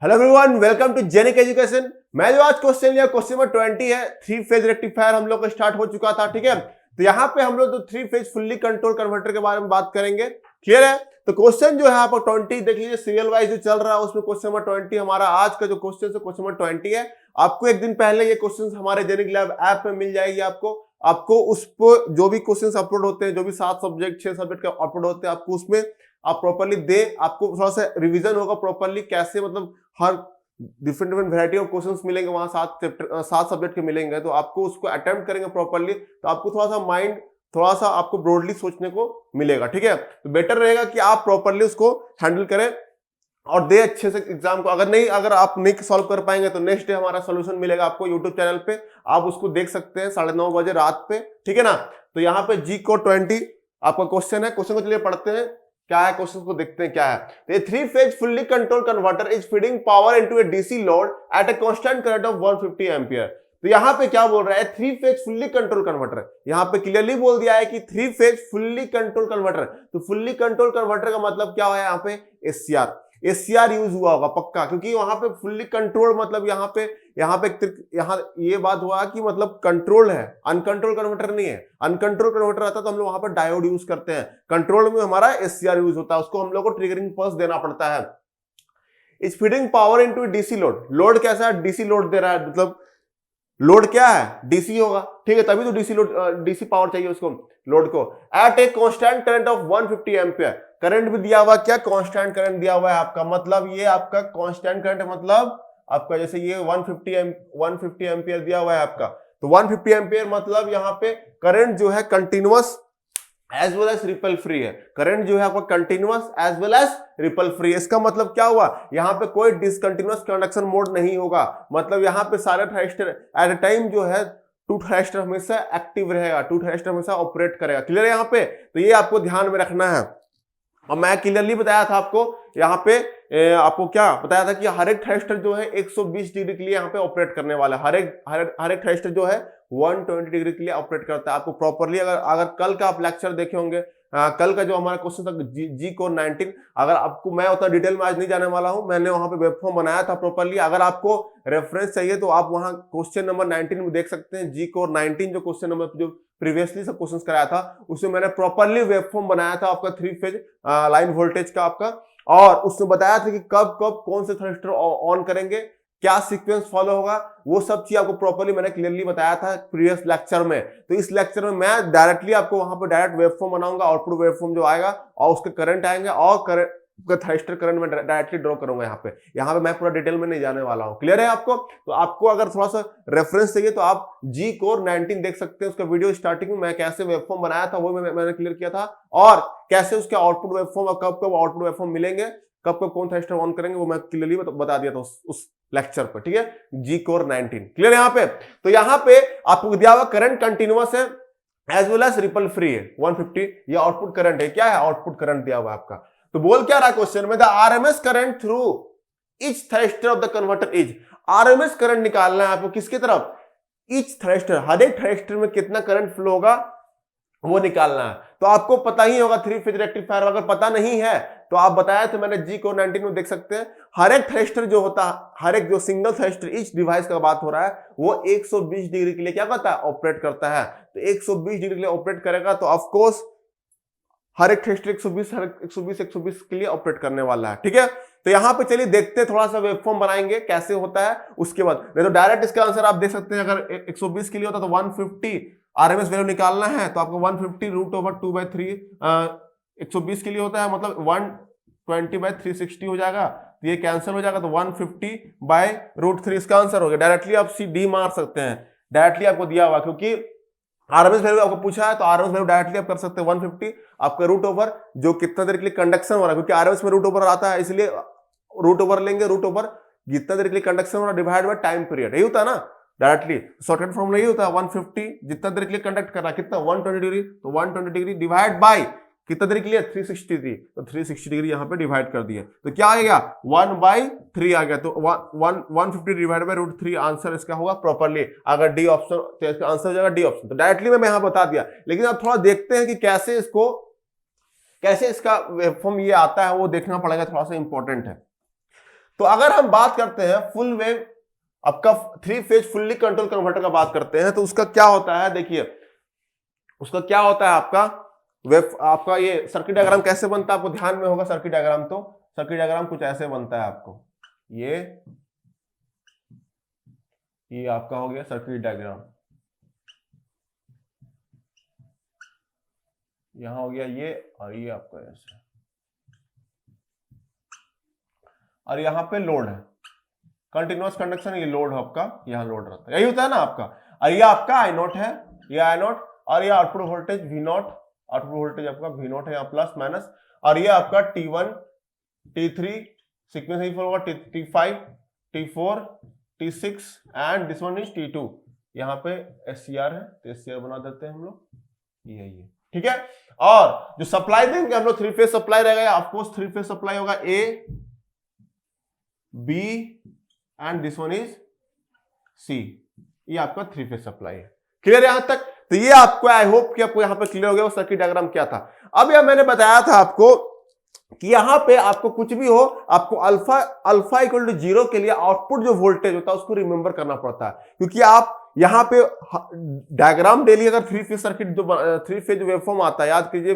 Hello everyone, welcome to Genic education. मैं जो आज क्वेश्चन लिया क्वेश्चन नंबर 20 है। थ्री फेज रेक्टिफायर हम लोग का स्टार्ट हो चुका था, ठीक है। तो यहाँ पे हम लोग तो three phase fully control converter के बारे में बात करेंगे। क्लियर है? तो क्वेश्चन जो है आप 20 देख लीजिए, सीरियल वाइज जो चल रहा है उसमें क्वेश्चन नंबर 20 हमारा आज का जो क्वेश्चन है क्वेश्चन नंबर 20 है। आपको एक दिन पहले ये क्वेश्चन हमारे जेनिक लैब ऐप में मिल जाएगी। आपको उस पर जो भी क्वेश्चन अपलोड होते हैं, जो भी 7 सब्जेक्ट 6 सब्जेक्ट के अपलोड होते हैं, आपको उसमें आप प्रॉपर्ली दे, आपको थोड़ा सा रिवीजन होगा प्रॉपर्ली, कैसे मतलब हर डिफरेंट वैरायटी ऑफ क्वेश्चंस मिलेंगे वहां 7 सब्जेक्ट के मिलेंगे। तो आपको उसको अटेम्प्ट करेंगे प्रॉपर्ली, तो आपको थोड़ा सा माइंड थोड़ा सा आपको ब्रॉडली सोचने को मिलेगा, ठीक है। तो बेटर रहेगा कि आप प्रॉपर्ली उसको हैंडल करें और दे अच्छे से एग्जाम को। अगर आप नहीं सॉल्व कर पाएंगे तो नेक्स्ट डे हमारा सोल्यूशन मिलेगा आपको यूट्यूब चैनल पे, आप उसको देख सकते हैं 9:30 बजे रात पे, ठीक है ना। तो यहाँ पे जी को 20 आपका क्वेश्चन है। क्वेश्चन को चलिए पढ़ते हैं क्या है, क्वेश्चन को देखते हैं क्या है। तो three phase fully control converter is feeding power into A DC load at a constant current of 150 ampere. तो यहाँ पे क्या बोल रहा है, three phase fully control converter. यहाँ पे क्लियरली बोल दिया है कि three phase fully control converter. तो फुल्ली कंट्रोल कन्वर्टर का मतलब क्या है, यहाँ पे एससीआर यूज हुआ होगा पक्का, क्योंकि वहां पे फुल्ली कंट्रोल मतलब यहाँ ये बात हुआ कि मतलब कंट्रोल है, अनकंट्रोल कन्वर्टर नहीं है। अनकंट्रोल कन्वर्टर आता तो हम लोग वहां पर डायोड यूज करते हैं, कंट्रोल में हमारा एससीआर यूज होता है, उसको हम लोग को ट्रिगरिंग पल्स देना पड़ता है। Is feeding power into DC load. Load कैसा है, डीसी लोड दे रहा है, मतलब लोड क्या है, डीसी होगा, ठीक है, तभी तो डीसी पावर चाहिए उसको, लोड को। At a constant current of 150 ampere. Current भी दिया हुआ, क्या कांस्टेंट करंट दिया हुआ है आपका, मतलब ये आपका कांस्टेंट करंट मतलब आपका जैसे ये 150 एम्पियर दिया हुआ है आपका, तो 150 एम्पियर मतलब यहाँ पे करंट जो है continuous as well as ripple free है। करंट जो है आपका continuous as well as ripple free. इसका मतलब क्या हुआ, यहाँ पे कोई डिसकंटिन्यूअस कंडक्शन मोड नहीं होगा, मतलब यहाँ पे सारे थ्राइस्टर एट ए टाइम जो है टू थ्राइस्टर हमेशा एक्टिव रहेगा, टू थ्राइस्टर हमेशा ऑपरेट करेगा। क्लियर है यहाँ पे? तो ये आपको ध्यान में रखना है। और मैं क्लियरली बताया था आपको, यहाँ पे आपको क्या बताया था कि हर एक थ्राइस्टर जो है 120 डिग्री के लिए यहाँ पे ऑपरेट करने वाला है। हर एक थ्राइस्टर जो है 120 डिग्री के लिए ऑपरेट करता है। आपको प्रॉपर्ली अगर कल का आप लेक्चर देखे होंगे, कल का जो हमारा क्वेश्चन था जी को 19, अगर आपको, मैं उतना डिटेल में आज नहीं जाने वाला हूं, मैंने वहां पे वेब फॉर्म बनाया था प्रॉपर्ली। अगर आपको रेफरेंस चाहिए तो आप वहां क्वेश्चन नंबर 19 में देख सकते हैं। जी को 19 जो क्वेश्चन नंबर जो प्रीवियसली सब क्वेश्चन कराया था, उसमें मैंने प्रॉपर्ली वेब फॉर्म बनाया था आपका थ्री फेज लाइन वोल्टेज का आपका, और उसमें बताया था कि कब कब कौन से थ्राइस्टर ऑन करेंगे, क्या सीक्वेंस फॉलो होगा, वो सब चीज आपको प्रॉपर्ली मैंने क्लियरली बताया था प्रीवियस लेक्चर में। तो इस लेक्चर में मैं डायरेक्टली आपको वहां पर डायरेक्ट वेब फॉर्म बनाऊंगा, आउटपुट वेब फॉर्म जो आएगा और उसके करंट आएंगे और थ्राइस्टर करंट में डायरेक्टली ड्रॉ करूंगा। यहाँ पे मैं पूरा डिटेल में नहीं जाने वाला हूँ। क्लियर है आपको? तो आपको अगर थोड़ा सा रेफरेंस चाहिए तो आप जी कोर 19 देख सकते हैं। उसका वीडियो स्टार्टिंग में मैं कैसे वेब फॉर्म बनाया था वो मैंने क्लियर किया था, और कैसे उसके आउटपुट वेब फॉर्म और कब कब आउटपुट वेब फॉर्म मिलेंगे, कब कब कौन थ्राइस्टर ऑन करेंगे, वो मैं क्लियरली बता दिया था उस लेक्चर पर, ठीक है। जी कोर 19 क्लियर है यहाँ पे? तो यहाँ पे आपको दिया हुआ करंट कंटिन्यूअस है as well as ripple free है 150, ये आउटपुट करंट है। क्या है आउटपुट करंट दिया हुआ आपका? तो बोल क्या रहा है क्वेश्चन में, the RMS current through each thyristor of the converter is. RMS current निकालना है आपको किसकी तरफ, ईच थ्राइस्टर, हर एक थ्राइस्टर में कितना करंट फ्लो होगा वो निकालना है। तो आपको पता ही होगा थ्री फेज रेक्टिफायर, अगर पता नहीं है तो आप बताया तो मैंने जी को 19 में देख सकते हैं। हर एक थ्राइस्टर जो होता है, हर एक जो सिंगल थ्राइस्टर इस डिवाइस का बात हो रहा है, वो 120 डिग्री के लिए क्या करता है, ऑपरेट करता है। तो 120 डिग्री के लिए ऑपरेट करेगा, तो ऑफ कोर्स हर एक थ्राइस्टर 120 के लिए ऑपरेट करने वाला है, ठीक है। तो यहां पे चलिए देखते हैं, थोड़ा सा वेबफॉर्म बनाएंगे कैसे होता है उसके बाद। नहीं तो डायरेक्ट इसका आंसर आप देख सकते हैं, अगर 120 के लिए होता तो 150 आरएमएस वैल्यू निकालना है, तो आपको 150 √2/3 120 के लिए होता है, मतलब 120/360 हो जाएगा, तो ये कैंसिल हो जाएगा, तो 150/√3 इसका आंसर हो गया। डायरेक्टली आप सी डी मार सकते हैं, डायरेक्टली आपको दिया हुआ, क्योंकि आरएमएस वैल्यू आपको पूछा है तो आरएमएस वैल्यू डायरेक्टली आप कर सकते हैं 150, आपका रूट ओवर जो कितना देर के लिए कंडक्शन हो रहा है, क्योंकि आरएमएस में रूट ओवर आता है, इसलिए रूट ओवर लेंगे, रूट ओवर जितना देर के लिए कंडक्शन हो रहा है डिवाइड बाय टाइम पीरियड, यही होता है ना डायरेक्टली। शॉर्टकट फॉर्मूला यही होता है 150 जितना देर के लिए कंडक्ट कर रहा है, कितना 120 डिग्री, तो 120 डिग्री डिवाइड बाय कितना देर के लिए 360 डिग्री, तो 360 डिग्री यहाँ पे डिवाइड कर दिया, तो क्या आ गया 1/3 आ गया। तो 150 डिवाइड बाय √3 आंसर इसका होगा प्रॉपर्ली। अगर डी ऑप्शन तो इसका आंसर हो जाएगा डी ऑप्शन। तो डायरेक्टली मैं यहाँ बता दिया, लेकिन अब थोड़ा देखते हैं कि कैसे इसका वेबफॉर्म ये आता है, वो देखना पड़ेगा, थोड़ा सा इंपॉर्टेंट है। तो अगर हम बात करते हैं फुल वेव आपका 3 फेज फुल्ली कंट्रोल कन्वर्टर का बात करते हैं, तो उसका क्या होता है, देखिए उसका क्या होता है आपका वेव, आपका ये सर्किट डायग्राम कैसे बनता है आपको ध्यान में होगा। सर्किट डायग्राम, तो सर्किट डायग्राम कुछ ऐसे बनता है आपको, ये आपका हो गया सर्किट डायग्राम, यहां हो गया ये, और ये आपका ऐसे, और यहां पे लोड है, कंटिन्यूअस कंडक्शन, ये लोड है आपका, यहां लोड रहता है, यही होता है ना आपका। और ये आपका आई नोट है, ये आई नोट, और ये output voltage V note, output voltage आपका वी नोट है, यहाँ प्लस माइनस, और ये आपका T1 T3 सीक्वेंस होगा, T5 T4 T6 and this one is T2, यहाँ पे SCR है तो SCR बना देते हैं हम लोग, ये ठीक है। और जो सप्लाई देंगे हम लोग 3 फेज सप्लाई रहेगा, ऑफकोर्स 3 फेज सप्लाई होगा, A B and this one is C, ये आपका 3 फेज सप्लाई है। क्लियर यहां तक? तो ये आपको, आई होप कि आपको यहां पे क्लियर हो गया वो सर्किट डायग्राम क्या था। अब यह मैंने बताया था आपको कि यहां पे आपको कुछ भी हो, आपको अल्फा इक्वल टू 0 के लिए आउटपुट जो वोल्टेज होता है उसको रिमेंबर करना पड़ता है, क्योंकि आप यहां पे डायग्राम डेली अगर 3 फेज सर्किट जो 3 फेज वेवफॉर्म आता है, याद कीजिए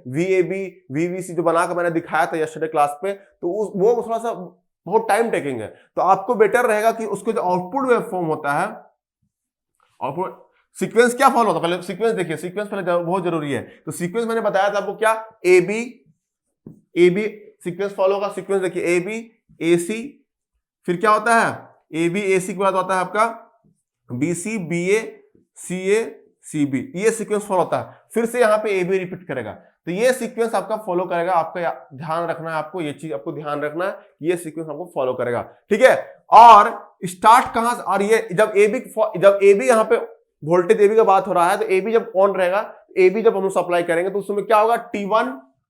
VAB VBC जो बनाकर मैंने दिखाया था यस्टरडे क्लास पे, तो वो थोड़ा सा बहुत टाइम टेकिंग है, तो आपको बेटर रहेगा कि उसको जो आउटपुट वेवफॉर्म होता है, आउटपुट सीक्वेंस क्या फॉलो होता है, पहले सीक्वेंस देखिए, सीक्वेंस पहले बहुत जरूरी है। तो सीक्वेंस मैंने बताया था आपको क्या, AB सीक्वेंस फॉलो होगा, सीक्वेंस देखिए AB AC, फिर क्या होता है AB AC के बाद होता है आपका BC BA CA CB, ये सीक्वेंस फॉलो होता है। फिर से यहाँ पे AB रिपीट करेगा, तो ये सीक्वेंस आपका फॉलो करेगा, आपका ध्यान रखना है, आपको ये चीज आपको ध्यान रखना है, ये सीक्वेंस आपको फॉलो करेगा, ठीक है। और स्टार्ट कहां से, और ये जब AB यहाँ पे वोल्टेज AB का बात हो रहा है, तो AB जब ऑन रहेगा, AB जब हम सप्लाई करेंगे तो उसमें क्या होगा, T1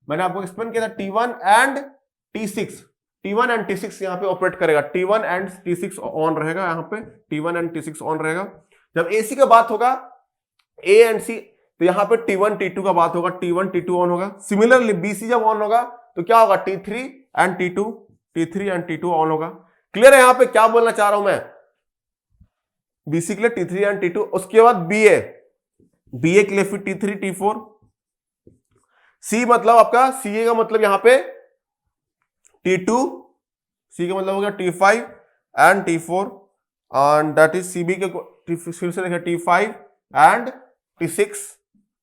मैंने आपको एक्सप्लेन किया था, T1 एंड T6 यहाँ पे ऑपरेट करेगा, T1 एंड T6 ऑन रहेगा, यहाँ पे T1 एंड T6 ऑन रहेगा। जब AC का बात होगा A एंड C, तो यहाँ पे T1 T2 का बात होगा, T1 T2 ऑन होगा। सिमिलरली BC जब ऑन होगा तो क्या होगा, T3 एंड T2 ऑन होगा। क्लियर है? यहाँ पे क्या बोलना चाह रहा हूं मैं, BC के लिए T3 एंड T2, उसके बाद BA के लिए फिर T3 T4, C मतलब आपका CA का मतलब यहां पे T2, C का मतलब हो गया T5 and T4, and that is CB के फिर से देखिए T5 and T6,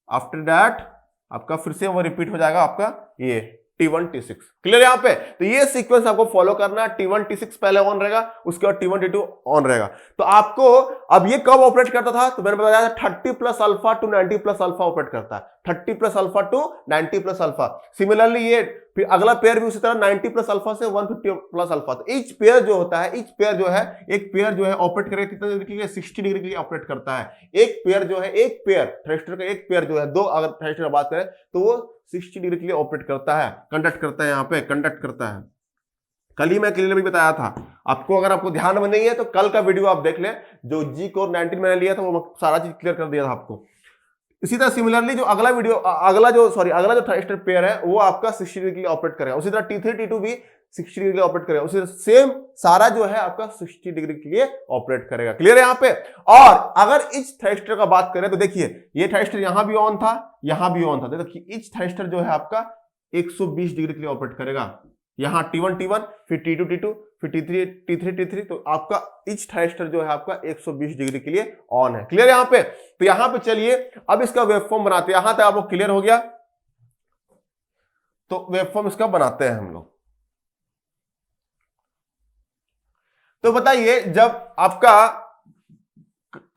after that आपका फिर से वो रिपीट हो जाएगा आपका ये T1 T6। क्लियर यहां पे? तो ये सीक्वेंस आपको फॉलो करना है, T1 T6 पहले ऑन रहेगा, उसके बाद T1 T2 ऑन रहेगा। तो आपको अब ये कब ऑपरेट करता था, तो मैंने बताया था 30 plus alpha two 90 plus alpha operate करता है, 30 plus alpha two 90 plus alpha. Similarly ये फिर अगला पेयर भी उसी तरह 90 प्लस अल्फा से 150 प्लस अल्फा। तो ईच पेयर जो होता है, एक पेयर जो है ऑपरेट करेगा कितने डिग्री के लिए, 60 डिग्री के लिए ऑपरेट करता है। एक पेयर जो है, एक पेयर थ्रस्टर का एक पेयर जो है, दो अगर थ्रस्टर की बात करें तो वो 60 डिग्री के लिए ऑपरेट करता है, कंडक्ट करता है, यहाँ पे कंडक्ट करता है। कल ही मैं क्लियर भी बताया था आपको, अगर आपको ध्यान में नहीं है तो कल का वीडियो आप देख लें, जो जी कोर 19 मैंने लिया था वो सारा चीज क्लियर कर दिया था आपको। इसी तरह सिमिलरली जो अगला जो थ्रस्टर पेयर है वो आपका 60 डिग्री के लिए ऑपरेट करेगा। उसी तरह T3 T2 भी 60 डिग्री के लिए ऑपरेट करेगा, उसी तरह सेम सारा जो है आपका 60 डिग्री के लिए ऑपरेट करेगा। क्लियर है यहाँ पे? और अगर इच थ्रस्टर का बात करें तो देखिए ये थ्रस्टर यहां भी ऑन था, यहां भी ऑन था, देखिए इच थ्रस्टर जो है आपका 120 डिग्री के लिए ऑपरेट करेगा। यहां T1 फिर T2 फिर T3, तो आपका इच थ्रस्टर जो है आपका 120 डिग्री के लिए ऑन है। क्लियर यहां पे? तो यहां पे चलिए अब इसका वेवफॉर्म बनाते हैं। यहां तक आपको क्लियर हो गया? तो वेवफॉर्म इसका बनाते हैं हम लोग। तो बताइए, जब आपका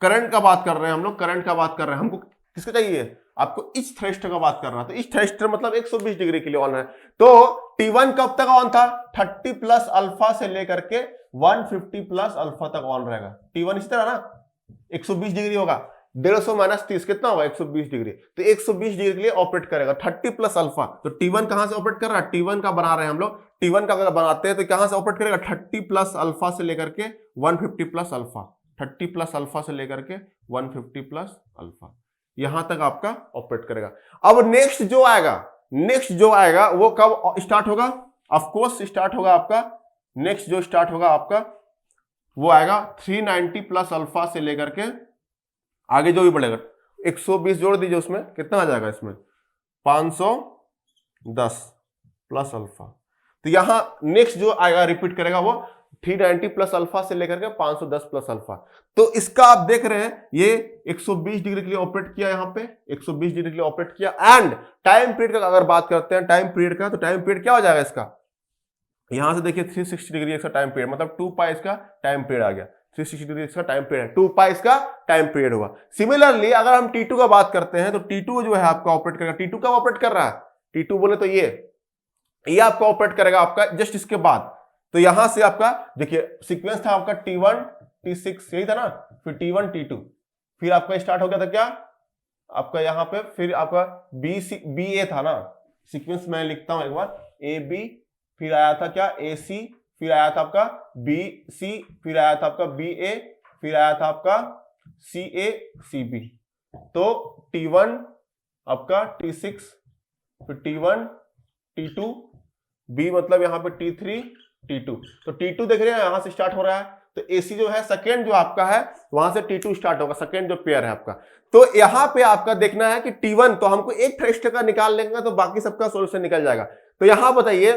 करंट का बात कर रहे हैं हम लोग, करंट का बात कर रहे हैं, हमको किसका चाहिए, आपको इच थ्रस्टर का बात करना है। तो इच थ्रस्टर मतलब 120 डिग्री के लिए ऑन है। तो T1 कब तक ऑन था, 30 प्लस अल्फा से लेकर के 150 प्लस अल्फा तक ऑन रहेगा। T1 इसी तरह ना 120 डिग्री होगा, 150 माइनस 30 कितना होगा, 120 डिग्री। तो 120 डिग्री के लिए ऑपरेट करेगा 30 प्लस अल्फा। तो T1 कहां से ऑपरेट कर रहा है, T1 का बना रहे हैं हम लोग। T1 का अगर बनाते हैं तो कहां से ऑपरेट करेगा, 30 प्लस अल्फा से लेकर के 150 प्लस अल्फा, 30 प्लस अल्फा से लेकर के 150 प्लस अल्फा, यहां तक आपका ऑपरेट करेगा। अब नेक्स्ट जो आएगा वो कब स्टार्ट होगा, ऑफ कोर्स स्टार्ट होगा आपका नेक्स्ट जो स्टार्ट होगा आपका वो आएगा 390 प्लस अल्फा से लेकर के आगे जो भी बढ़ेगा 120 जोड़ दीजिए, उसमें कितना आ जाएगा, इसमें 510 प्लस अल्फा। तो यहां नेक्स्ट जो आएगा रिपीट करेगा वो 390 प्लस अल्फा से लेकर के 510 प्लस अल्फा। तो इसका आप देख रहे हैं ये 120 डिग्री के लिए ऑपरेट किया, यहां पे 120 डिग्री के लिए ऑपरेट किया। एंड टाइम पीरियड का अगर बात करते हैं टाइम पीरियड का, तो टाइम पीरियड क्या हो जाएगा इसका, यहां से देखिए 360 डिग्री इसका टाइम पीरियड, मतलब 2 पाई इसका टाइम पीरियड आ गया, 360 डिग्री इसका टाइम पीरियड, 2 पाई इसका टाइम पीरियड हुआ। सिमिलरली अगर हम T2 का बात करते हैं तो T2 जो है आपका ऑपरेट करेगा, T2 कब ऑपरेट कर रहा है, T2 बोले तो ये आपका ऑपरेट करेगा आपका जस्ट इसके बाद। तो यहां से आपका देखिए सीक्वेंस था आपका T1 T6 यही था ना, फिर T1 T2, फिर आपका स्टार्ट हो गया था क्या आपका यहाँ पे, फिर आपका BA था ना, सीक्वेंस मैं लिखता हूं एक बार, AB, फिर आया था क्या AC, फिर आया था आपका BC, फिर आया था आपका BA, फिर आया था आपका CA CB। तो T1 आपका T6, फिर T1 T2, B मतलब यहां पे T3 T2। तो T2 देख रहे हैं यहां से स्टार्ट हो रहा है, तो AC जो है सेकेंड जो आपका है वहां से T2 स्टार्ट होगा, सेकेंड जो पेयर है आपका। तो यहां पे आपका देखना है कि T1 तो हमको एक थ्रेस्ट का निकाल लेंगे तो बाकी सबका सॉल्यूशन निकल जाएगा। तो यहां बताइए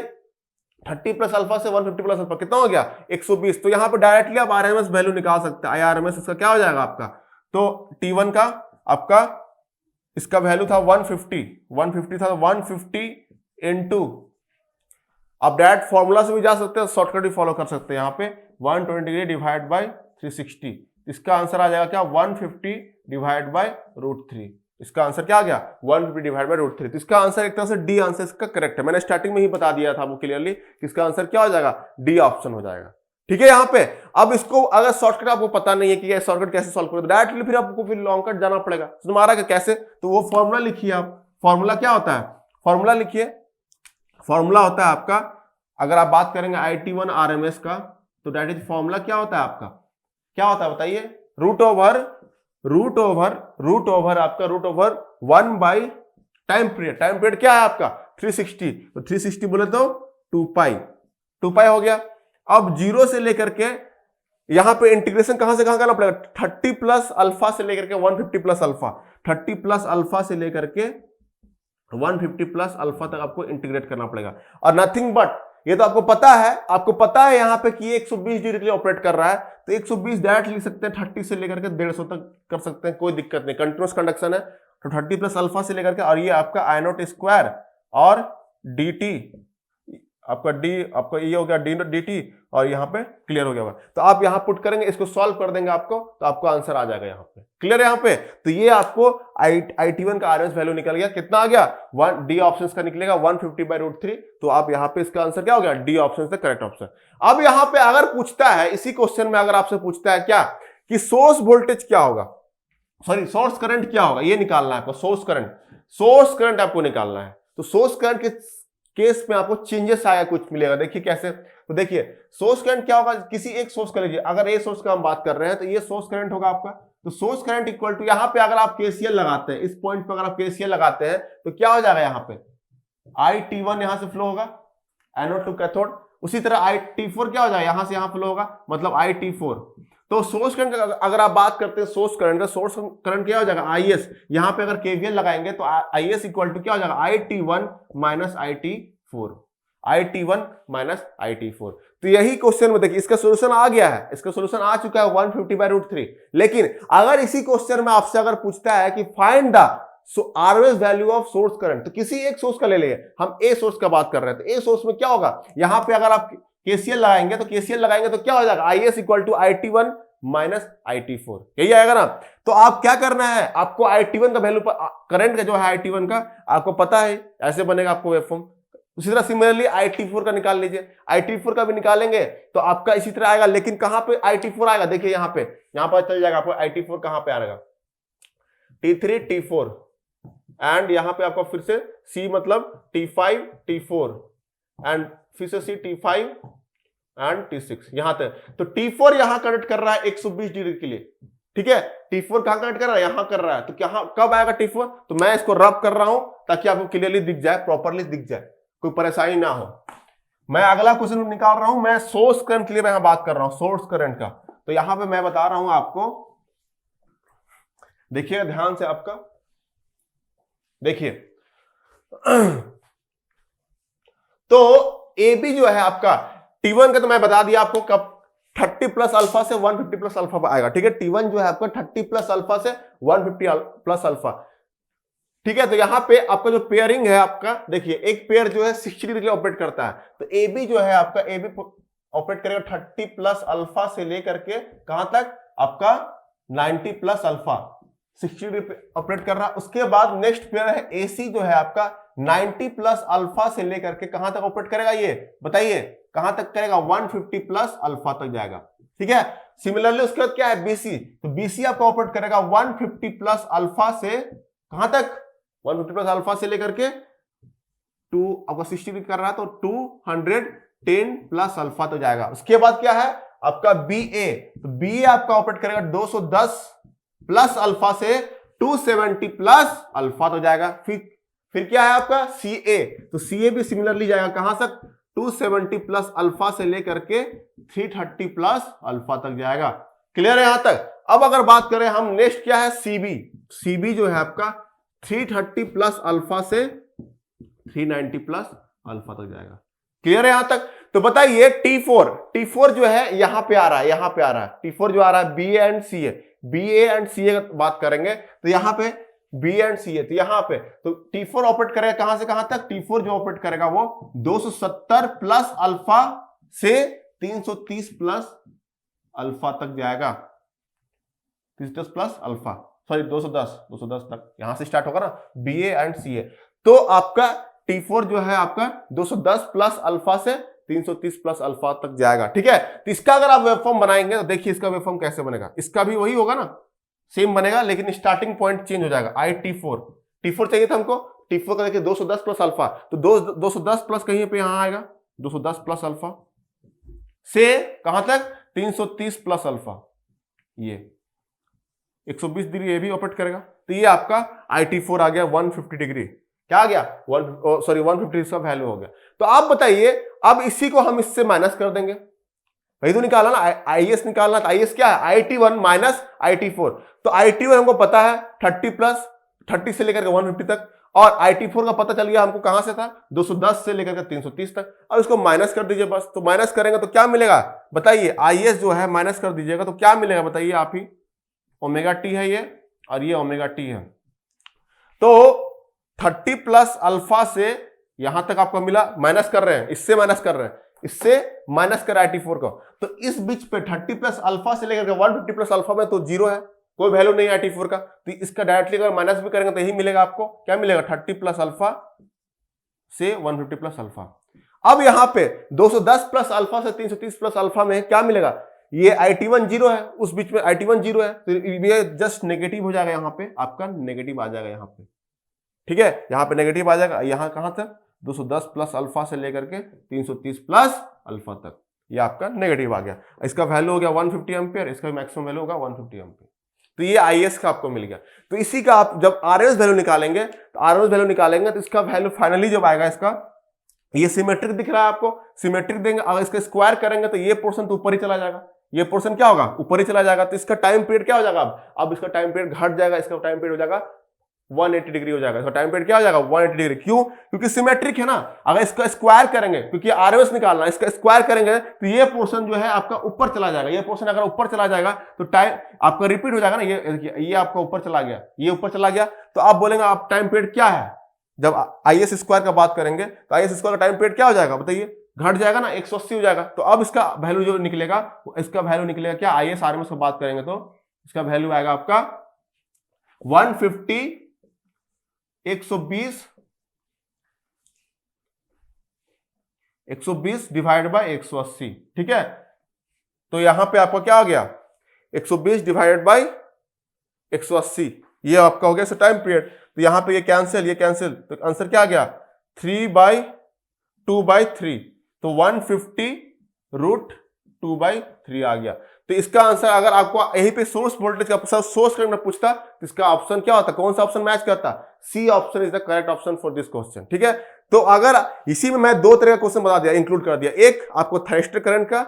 30 प्लस अल्फा से 150 प्लस अल्फा कितना हो गया 120। तो यहां पे डायरेक्टली आप आरएमएस वैल्यू निकाल सकते हैं, IRMS इसका क्या हो जाएगा आपका, तो T1 का आपका इसका वैल्यू था 150 था, 150 इंटू, आप डायरेक्ट फॉर्मूला से भी जा सकते हैं, शॉर्टकट भी फॉलो कर सकते हैं, यहाँ पे 120 डिग्री डिवाइड बाय 360, इसका आंसर आ जाएगा क्या 150 डिवाइड बाय √3, इसका आंसर क्या आ गया 150 डिवाइड बाय √3। तो इसका आंसर एक तरह से डी आंसर इसका करेक्ट है, मैंने स्टार्टिंग में ही बता दिया था आपको क्लियरली कि इसका आंसर क्या हो जाएगा, डी ऑप्शन हो जाएगा। ठीक है, यहाँ पे अब इसको अगर शॉर्टकट आपको पता नहीं है कि शॉर्टकट कैसे सॉल्व करोगे, डायरेक्टली फिर आपको फिर लॉन्ग कट जाना पड़ेगा। तुम्हारा कैसे, तो वो फॉर्मूला लिखिए आप, फॉर्मूला क्या होता है, फॉर्मूला लिखिए, फॉर्मूला होता है आपका, अगर आप बात करेंगे IT1 RMS का, तो दैट इज फॉर्मूला क्या होता है आपका, क्या होता है बताइए, रूट ओवर आपका root over 1 by time period क्या है आपका 360, तो 360 बोले तो 2 पाई हो गया। अब 0 से लेकर के यहां पे इंटीग्रेशन कहां से कहां करना पड़ेगा, 30 प्लस अल्फा से लेकर के 150 प्लस अल्फा, 30 प्लस अल्फा से लेकर के 150 प्लस अल्फा तक आपको इंटीग्रेट करना पड़ेगा। और नथिंग बट ये तो आपको पता है यहां पे कि 120 डिग्री के लिए ऑपरेट कर रहा है, तो 120 डायरेक्ट लिख सकते हैं, 30 से लेकर के 150 तक कर सकते हैं, कोई दिक्कत नहीं, कंटिन्यूअस कंडक्शन है। तो 30 प्लस अल्फा से लेकर के, और ये आपका I0 स्क्वायर और dt आपका डी, आपका ये हो गया dt, और यहाँ पे क्लियर हो गया होगा। तो आप यहाँ पुट करेंगे, इसको सॉल्व कर देंगे आपको, तो आपको आंसर आ जाएगा यहाँ पे, क्लियर है यहाँ पे। तो ये आपको IT1 का RMS वैल्यू निकल गया, कितना आ गया, डी ऑप्शन का निकलेगा 150 बाई √3। तो आप यहाँ पे इसका आंसर क्या हो गया, डी ऑप्शन से करेक्ट ऑप्शन। अब यहाँ पे अगर पूछता है, इसी क्वेश्चन में अगर आपसे पूछता है क्या कि सोर्स वोल्टेज क्या होगा, सॉरी सोर्स करंट क्या होगा, ये निकालना है आपको, सोर्स करंट आपको निकालना है। तो सोर्स करंट के केस में आपको चेंजेस आया कुछ मिलेगा, देखिए कैसे, तो देखिए सोर्स करंट क्या होगा, किसी एक सोर्स का लीजिए, अगर ए सोर्स का हम बात कर रहे हैं तो ये सोर्स करंट होगा आपका। तो सोर्स करंट इक्वल टू, यहां पे अगर आप केसीएल लगाते हैं, इस पॉइंट पे अगर आप केसीएल लगाते हैं तो क्या हो जाएगा, यहां पे IT1 यहां से फ्लो होगा एनोड टू कैथोड, उसी तरह IT4 क्या हो जाएगा, यहां से यहां फ्लो होगा, मतलब IT4। तो सोर्स करंट अगर आप बात करते हैं सोर्स करंट का, सोर्स करंट क्या हो जाएगा IS, यहां पे अगर KVL लगाएंगे तो IS इक्वल टू क्या हो जाएगा IT1 माइनस IT4। तो यही क्वेश्चन में देखिए, इसका सॉल्यूशन आ गया है, इसका सॉल्यूशन आ चुका है 150 बाई √3। लेकिन अगर इसी क्वेश्चन में आपसे अगर पूछता है कि find the RMS value of source current, तो किसी एक सोर्स का ले लेंगे, हम ए सोर्स का बात कर रहे हैं, तो ए सोर्स में क्या होगा, यहां पे अगर आप KCL लगाएंगे तो क्या हो जाएगा, IS equal to IT1 minus IT4, यही आएगा ना। तो आप क्या करना है, आपको IT1 का वैल्यू, करंट का जो है IT1 का आपको पता है, ऐसे बनेगा आपको वेवफॉर्म। उसी तरह सिमिलरली IT4 का निकाल लीजिए, IT4 का भी निकालेंगे तो आपका इसी तरह आएगा, लेकिन कहां पे IT4 आएगा, देखिए यहां पर चल जाएगा आपको IT4 कहां पे आएगा, T3 T4, एंड यहां पे आपको फिर से C मतलब T5 T4, एंड फिर से C T5 एंड T6 यहां तक। तो T4 यहां कनेक्ट कर रहा है 120 डिग्री के लिए, ठीक है, T4 कहां कनेक्ट कर रहा है, यहां कर रहा है, तो क्या कब आएगा T4, तो मैं इसको रब कर रहा हूं ताकि आपको क्लियरली दिख जाए, प्रॉपरली दिख जाए, कोई परेशानी ना हो। मैं अगला क्वेश्चन निकाल रहा हूं, मैं सोर्स करंट के लिए मैं यहां बात कर रहा हूं, सोर्स करंट का। तो यहां पे मैं बता रहा हूं आपको, देखिएगा ध्यान से आपका, देखिए तो ए बी जो है आपका T1 का तो मैं बता दिया आपको कब 30 प्लस अल्फा से 150 प्लस अल्फा पर आएगा, ठीक है। T1 जो है आपका 30 प्लस अल्फा से 150 प्लस अल्फा, ठीक है। तो यहां पे आपका जो पेयरिंग है आपका, देखिए एक पेयर जो है 60 डिग्री ऑपरेट करता है, तो ए बी जो है आपका, ए बी ऑपरेट करेगा 30 प्लस अल्फा से लेकर के कहां तक आपका 90 प्लस अल्फा, 60 डिग्री ऑपरेट कर रहा है। उसके बाद नेक्स्ट पेयर है एसी जो है आपका 90 प्लस अल्फा से लेकर के कहां तक ऑपरेट करेगा, ये बताइए कहां तक करेगा, 150 प्लस अल्फा तक जाएगा, ठीक है। सिमिलरली उसके बाद क्या है बीसी, तो बीसी आपका ऑपरेट करेगा 150 प्लस अल्फा से कहां तक, 150 प्लस अल्फा से लेकर के 2 आपका 60 डिग्री कर रहा है तो 210 प्लस अल्फा तो जाएगा। उसके बाद क्या है आपका बी ए, तो बी ए आपका ऑपरेट करेगा 210 प्लस अल्फा से 270 प्लस अल्फा तो जाएगा। फिर क्या है आपका सी ए, तो सी ए भी सिमिलरली जाएगा कहां तक, 270 प्लस अल्फा से लेकर के 330 प्लस अल्फा तक जाएगा। क्लियर है यहां तक। अब अगर बात करें हम नेक्स्ट क्या है सीबी, सीबी जो है आपका 330 प्लस अल्फा से 390 प्लस अल्फा तक जाएगा। क्लियर है यहां तक। तो बताइए T4, T4 जो है यहां पे आ रहा है, यहां पे आ रहा है T4 जो आ रहा है B and C A, B A and C A बात करेंगे तो यहां पे बी एंड सी ए, तो यहां पे तो T4 ऑपरेट करेगा कहां से कहां तक, T4 जो ऑपरेट करेगा वो 270 प्लस अल्फा से 330 प्लस अल्फा तक जाएगा, 330 प्लस अल्फा, सॉरी 210 तक यहां से स्टार्ट होगा ना बी ए एंड सी ए। तो आपका T4 जो है आपका 210 प्लस अल्फा से 330 प्लस अल्फा तक जाएगा, ठीक है। तो इसका अगर आप वेवफॉर्म बनाएंगे तो देखिए इसका वेवफॉर्म कैसे बनेगा, इसका भी वही होगा ना, सेम बनेगा, लेकिन स्टार्टिंग पॉइंट चेंज हो जाएगा। आई T4 चाहिए था हमको, T4 का देखिए 210 प्लस अल्फा, तो 210 प्लस कहीं पे यहां आएगा 210 प्लस अल्फा से कहां तक 330 प्लस अल्फा, ये 120 डिग्री ये भी ऑपरेट करेगा। तो ये आपका IT4 आ गया 150 डिग्री, क्या आ गया 150 डिग्री का वैल्यू हो गया। तो आप बताइए अब इसी को हम इससे माइनस कर देंगे, वही तो निकाला ना, आईएस निकालना, तो आईएस क्या है IT1 माइनस IT4। तो IT1 हमको पता है 30 से लेकर के 150 तक, और IT4 का पता चल गया हमको कहां से था 210 से लेकर के 330 तक। अब इसको माइनस कर दीजिए बस, तो माइनस करेंगे तो क्या मिलेगा बताइए, आईएस जो है माइनस कर दीजिएगा तो क्या मिलेगा बताइए आप ही, ओमेगा टी है ये और ये ओमेगा टी है। तो 30 प्लस अल्फा से यहां तक आपको मिला, माइनस कर रहे हैं, इससे माइनस कर रहे हैं, इससे माइनस कर IT4 को, तो इस बीच पे 30 प्लस अल्फा से लेकर 150 प्लस अल्फा में तो जीरो है, कोई वैल्यू नहीं है IT4 का। तो इसका डायरेक्टली अगर माइनस भी करेंगे तो यही मिलेगा आपको, क्या मिलेगा 30 प्लस अल्फा से 150 प्लस अल्फा। अब यहां पे 210 प्लस अल्फा से 330 प्लस अल्फा में क्या मिलेगा, ये IT1 जीरो है, उस बीच में IT1 जीरो है, तो ये जस्ट नेगेटिव हो जाएगा, यहां पे आपका नेगेटिव आ जाएगा यहां पे, ठीक है, यहां पे नेगेटिव आ जाएगा। यहां कहां तक 210 प्लस अल्फा से लेकर के 330 प्लस अल्फा तक, ये आपका नेगेटिव आ गया। इसका वैल्यू हो गया 150 एम्पियर, इसका मैक्सिमम वैल्यू होगा 150 एम्पियर। तो ये आईएस का आपको मिल गया। तो इसी का आप जब आरएमएस वैल्यू निकालेंगे, तो आरएमएस वैल्यू निकालेंगे तो इसका वैल्यू फाइनली जब आएगा, इसका ये सिमेट्रिक दिख रहा है आपको, सिमेट्रिक देंगे, अगर इसका स्क्वायर करेंगे तो ये पोर्शन तो ऊपर ही चला जाएगा, ये पोर्शन क्या होगा ऊपर ही चला जाएगा। तो इसका टाइम पीरियड क्या हो जाएगा, अब इसका टाइम पीरियड घट जाएगा, इसका टाइम पीरियड हो जाएगा 180 डिग्री हो जाएगा, इसका टाइम पीरियड क्या हो जाएगा 180 डिग्री। क्यों, क्योंकि सिमेट्रिक है ना। अगर इसका स्क्वायर करेंगे, क्योंकि आरएमएस निकालना, इसका स्क्वायर करेंगे तो ये पोर्शन जो है आपका ऊपर चला जाएगा, ये पोर्शन अगर ऊपर चला जाएगा तो टाइम आपका रिपीट हो जाएगा ना, ये आपका ऊपर चला गया, ये ऊपर चला गया, तो आप बोलेंगे आप टाइम पीरियड क्या है। जब आईएस स्क्वायर का बात करेंगे तो आईएस स्क्वायर का टाइम पीरियड क्या हो जाएगा बताइए, घट जाएगा ना, 180 हो जाएगा। तो अब इसका वैल्यू जो निकलेगा, इसका वैल्यू निकलेगा क्या, आईएस आरएमएस की बात करेंगे तो इसका वैल्यू आएगा आपका 150 120 डिवाइड बाय 180, ठीक है। तो यहां पे आपका क्या हो गया 120 डिवाइडेड बाय 180, ये आपका हो गया टाइम पीरियड। तो यहां पे ये कैंसिल, तो आंसर क्या आ गया 3/2/3, तो 150 √2/3 आ गया। तो इसका आंसर अगर आपको यहीं पे सोर्स वोल्टेज का सोर्स करंट पूछता तो इसका ऑप्शन क्या होता, कौन सा ऑप्शन मैच करता, C option is the correct option for this question. ठीक है, तो अगर इसी में मैं दो तरह का क्वेश्चन बता दिया, इंक्लूड कर दिया, एक आपको थर्स्टर करंट का,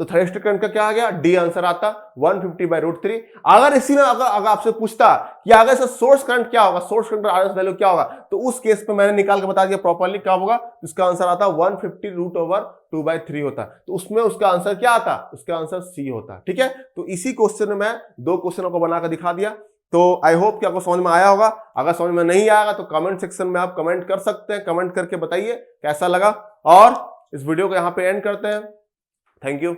तो थर्स्टर करंट का क्या आ गया, डी आंसर आता 150/√3। अगर इसी में अगर आपसे पूछता कि अगर इसका सोर्स करंट क्या होगा, सोर्स करंट आरएमएस वैल्यू क्या होगा, तो उस केस पे मैंने निकाल के बता दिया प्रॉपर्ली क्या होगा, तो इसका आंसर आता 150√2/3 होता। तो उसमें उसका आंसर क्या आता, उसका आंसर सी होता। ठीक है, तो इसी क्वेश्चन में मैं दो क्वेश्चनों को बनाकर दिखा दिया। तो आई होप कि आपको समझ में आया होगा। अगर समझ में नहीं आएगा तो कमेंट सेक्शन में आप कमेंट कर सकते हैं, कमेंट करके बताइए कैसा लगा। और इस वीडियो को यहां पे एंड करते हैं। Thank you.